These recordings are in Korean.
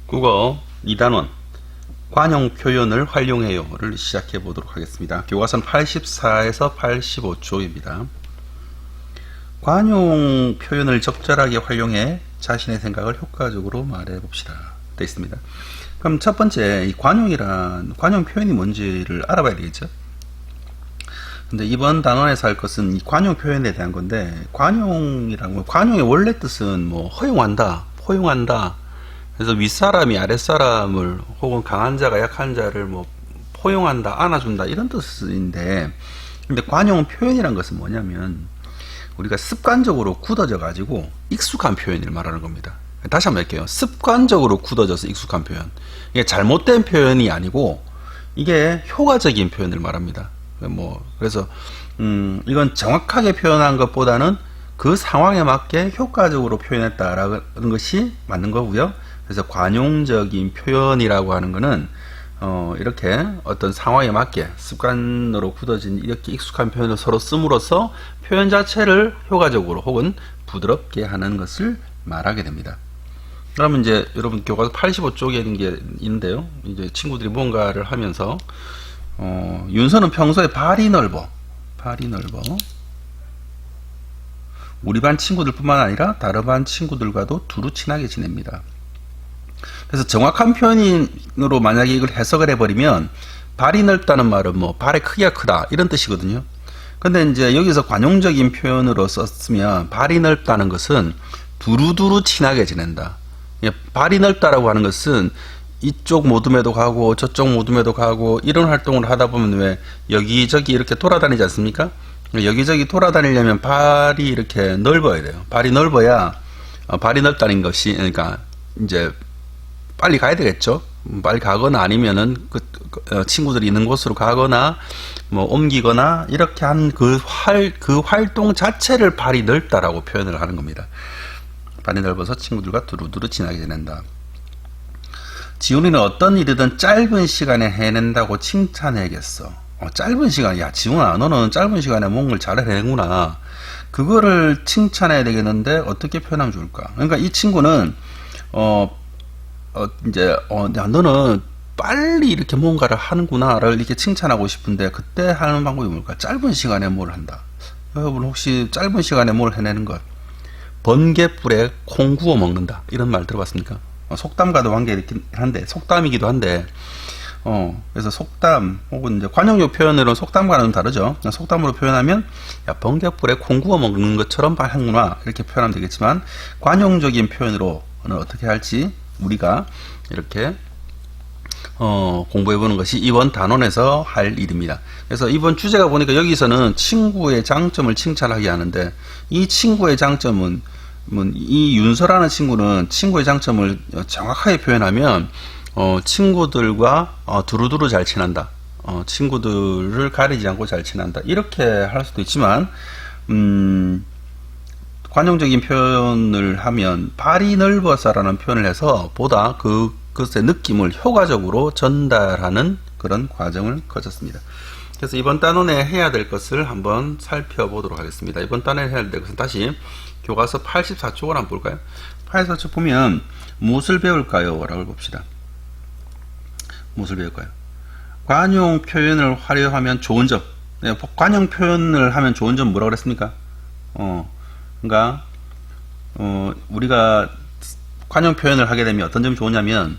국어 2단원 관용 표현을 활용해요를 시작해 보도록 하겠습니다. 교과서는 84에서 85쪽입니다. 관용 표현을 적절하게 활용해 자신의 생각을 효과적으로 말해 봅시다. 되어 있습니다. 그럼 첫 번째, 이 관용 표현이 뭔지를 알아봐야 되겠죠? 근데 이번 단원에서 할 것은 이 관용 표현에 대한 건데, 관용의 원래 뜻은 뭐 허용한다, 포용한다. 그래서 윗사람이 아랫사람을 혹은 강한 자가 약한 자를 뭐 포용한다, 안아준다 이런 뜻인데, 근데 관용 표현이란 것은 뭐냐면 우리가 습관적으로 굳어져 가지고 익숙한 표현을 말하는 겁니다. 다시 한번 할게요. 습관적으로 굳어져서 익숙한 표현. 이게 잘못된 표현이 아니고 이게 효과적인 표현을 말합니다. 그래서 이건 정확하게 표현한 것보다는 그 상황에 맞게 효과적으로 표현했다라는 것이 맞는 거고요. 그래서 관용적인 표현이라고 하는 거는 이렇게 어떤 상황에 맞게 습관으로 굳어진 이렇게 익숙한 표현을 서로 씀으로써 표현 자체를 효과적으로 혹은 부드럽게 하는 것을 말하게 됩니다. 그러면 이제 여러분 교과서 85쪽에 있는 게 있는데요. 이제 친구들이 뭔가를 하면서 윤서는 평소에 발이 넓어. 우리 반 친구들뿐만 아니라 다른 반 친구들과도 두루 친하게 지냅니다. 그래서 정확한 표현으로 만약에 이걸 해석을 해버리면 발이 넓다는 말은 뭐 발의 크기가 크다 이런 뜻이거든요. 근데 이제 여기서 관용적인 표현으로 썼으면 발이 넓다는 것은 두루두루 친하게 지낸다. 발이 넓다라고 하는 것은 이쪽 모둠에도 가고 저쪽 모둠에도 가고 이런 활동을 하다 보면 왜 여기저기 이렇게 돌아다니지 않습니까? 여기저기 돌아다니려면 발이 이렇게 넓어야 돼요. 발이 넓어야 발이 넓다는 것이 그러니까 이제 빨리 가야 되겠죠. 빨리 가거나 아니면은 친구들이 있는 곳으로 가거나 뭐 옮기거나 이렇게 한 그 활동 자체를 발이 넓다라고 표현을 하는 겁니다. 발이 넓어서 친구들과 두루두루 친하게 지낸다. 지훈이는 어떤 일이든 짧은 시간에 해낸다고 칭찬해야겠어. 짧은 시간, 야 지훈아 너는 짧은 시간에 뭔가를 잘 해내는구나. 그거를 칭찬해야 되겠는데 어떻게 표현하면 좋을까? 그러니까 이 친구는 야 너는 빨리 이렇게 뭔가를 하는구나를 이렇게 칭찬하고 싶은데 그때 하는 방법이 뭘까? 짧은 시간에 뭘 한다. 여러분 혹시 짧은 시간에 뭘 해내는 것? 번갯불에 콩 구워 먹는다 이런 말 들어봤습니까? 속담과도 관계있긴 한데 속담이기도 한데 그래서 속담 혹은 이제 관용적 표현으로는 속담과는 다르죠. 속담으로 표현하면 야 번갯불에 콩 구워 먹는 것처럼 하는구나 이렇게 표현하면 되겠지만 관용적인 표현으로는 어떻게 할지 우리가 이렇게 공부해보는 것이 이번 단원에서 할 일입니다. 그래서 이번 주제가 보니까 여기서는 친구의 장점을 칭찬하게 하는데 이 친구의 장점은 이 윤서라는 친구는 친구의 장점을 정확하게 표현하면 친구들과 두루두루 잘 친한다. 친구들을 가리지 않고 잘 친한다. 이렇게 할 수도 있지만 관용적인 표현을 하면 발이 넓어서라는 표현을 해서 보다 그것의 느낌을 효과적으로 전달하는 그런 과정을 거쳤습니다. 그래서 이번 단원에 해야 될 것을 한번 살펴보도록 하겠습니다. 이번 단원에 해야 될 것은 다시 교과서 84쪽을 한번 볼까요? 84쪽 보면 무엇을 배울까요? 라고 봅시다. 무엇을 배울까요? 관용 표현을 활용하면 좋은 점. 관용 표현을 하면 좋은 점 뭐라고 그랬습니까? 그러니까 우리가 관용 표현을 하게 되면 어떤 점이 좋으냐면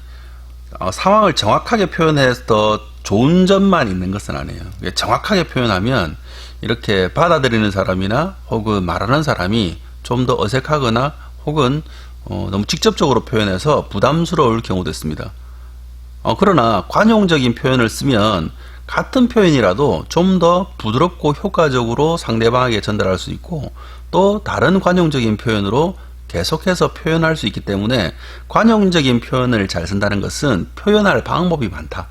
상황을 정확하게 표현해서 좋은 점만 있는 것은 아니에요. 정확하게 표현하면 이렇게 받아들이는 사람이나 혹은 말하는 사람이 좀 더 어색하거나 혹은 너무 직접적으로 표현해서 부담스러울 경우도 있습니다. 그러나 관용적인 표현을 쓰면 같은 표현이라도 좀 더 부드럽고 효과적으로 상대방에게 전달할 수 있고 또 다른 관용적인 표현으로 계속해서 표현할 수 있기 때문에 관용적인 표현을 잘 쓴다는 것은 표현할 방법이 많다.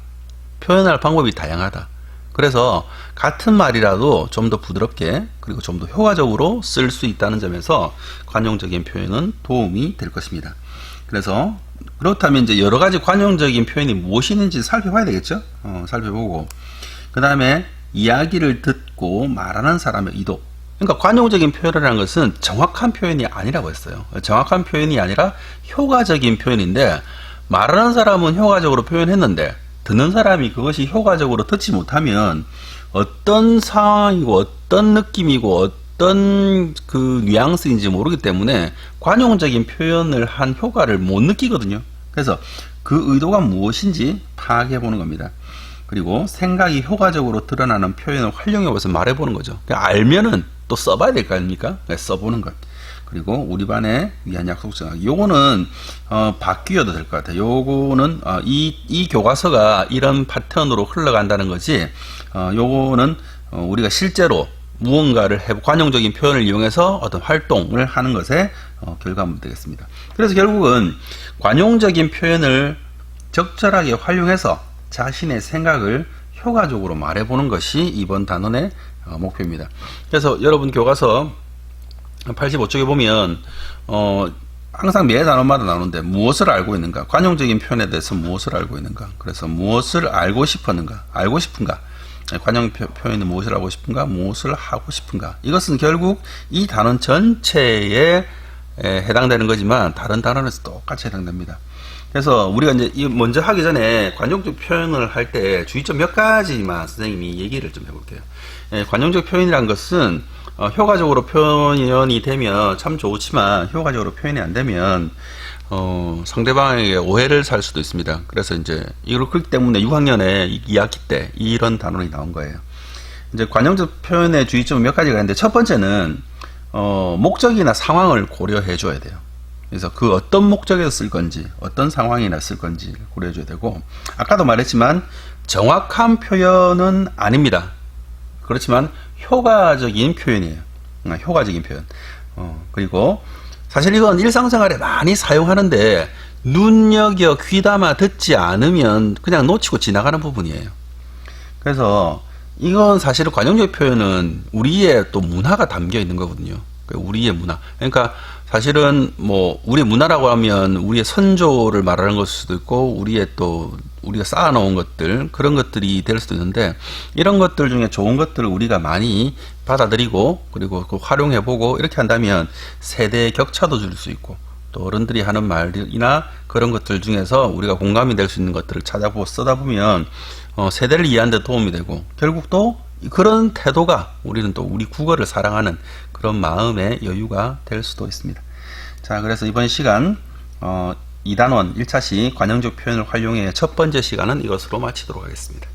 표현할 방법이 다양하다. 그래서 같은 말이라도 좀 더 부드럽게 그리고 좀 더 효과적으로 쓸 수 있다는 점에서 관용적인 표현은 도움이 될 것입니다. 그래서 그렇다면 이제 여러 가지 관용적인 표현이 무엇이 있는지 살펴봐야 되겠죠? 살펴보고 그 다음에 이야기를 듣고 말하는 사람의 의도. 그러니까 관용적인 표현이라는 것은 정확한 표현이 아니라고 했어요. 정확한 표현이 아니라 효과적인 표현인데 말하는 사람은 효과적으로 표현했는데 듣는 사람이 그것이 효과적으로 듣지 못하면 어떤 상황이고 어떤 느낌이고 어떤 그 뉘앙스인지 모르기 때문에 관용적인 표현을 한 효과를 못 느끼거든요. 그래서 그 의도가 무엇인지 파악해 보는 겁니다. 그리고 생각이 효과적으로 드러나는 표현을 활용해 보면서 말해 보는 거죠. 알면은 또 써봐야 될 거 아닙니까? 써보는 것. 그리고 우리 반에 위한 약속 정하기. 요거는 바뀌어도 될 것 같아요. 요거는 이 교과서가 이런 패턴으로 흘러간다는 거지. 요거는 우리가 실제로 무언가를 관용적인 표현을 이용해서 어떤 활동을 하는 것에 결과물 되겠습니다. 그래서 결국은 관용적인 표현을 적절하게 활용해서 자신의 생각을 효과적으로 말해보는 것이 이번 단원의 목표입니다. 그래서 여러분 교과서 85쪽에 보면 항상 매 단원마다 나오는데 무엇을 알고 있는가, 관용적인 표현에 대해서 무엇을 알고 있는가, 그래서 무엇을 알고 싶었는가, 알고 싶은가, 관용 표현은 무엇을 알고 싶은가, 무엇을 하고 싶은가. 이것은 결국 이 단원 전체에 해당되는 거지만 다른 단원에서 똑같이 해당됩니다. 그래서 우리가 이제 먼저 하기 전에 관용적 표현을 할 때 주의점 몇 가지만 선생님이 얘기를 좀 해볼게요. 관용적 표현이란 것은 효과적으로 표현이 되면 참 좋지만 효과적으로 표현이 안 되면 상대방에게 오해를 살 수도 있습니다. 그래서 이제 이걸 그렇기 때문에 6학년에 2학기 때 이런 단원이 나온 거예요. 이제 관용적 표현의 주의점은 몇 가지가 있는데 첫 번째는 목적이나 상황을 고려해 줘야 돼요. 그래서 그 어떤 목적에서 쓸 건지 어떤 상황이나 쓸 건지 고려해 줘야 되고, 아까도 말했지만 정확한 표현은 아닙니다. 그렇지만 효과적인 표현이에요. 효과적인 표현. 그리고 사실 이건 일상생활에 많이 사용하는데 눈여겨 귀담아 듣지 않으면 그냥 놓치고 지나가는 부분이에요. 그래서 이건 사실은 관용적 표현은 우리의 또 문화가 담겨 있는 거거든요. 우리의 문화. 그러니까 사실은 뭐 우리의 문화라고 하면 우리의 선조를 말하는 것일 수도 있고 우리의 또 우리가 쌓아놓은 것들, 그런 것들이 될 수도 있는데, 이런 것들 중에 좋은 것들을 우리가 많이 받아들이고 그리고 활용해보고 이렇게 한다면 세대의 격차도 줄 수 있고, 또 어른들이 하는 말이나 그런 것들 중에서 우리가 공감이 될 수 있는 것들을 찾아보고 쓰다 보면 세대를 이해하는 데 도움이 되고, 결국 또 그런 태도가 우리는 또 우리 국어를 사랑하는 그런 마음의 여유가 될 수도 있습니다. 자, 그래서 이번 시간 2단원 1차시 관용적 표현을 활용해 첫 번째 시간은 이것으로 마치도록 하겠습니다.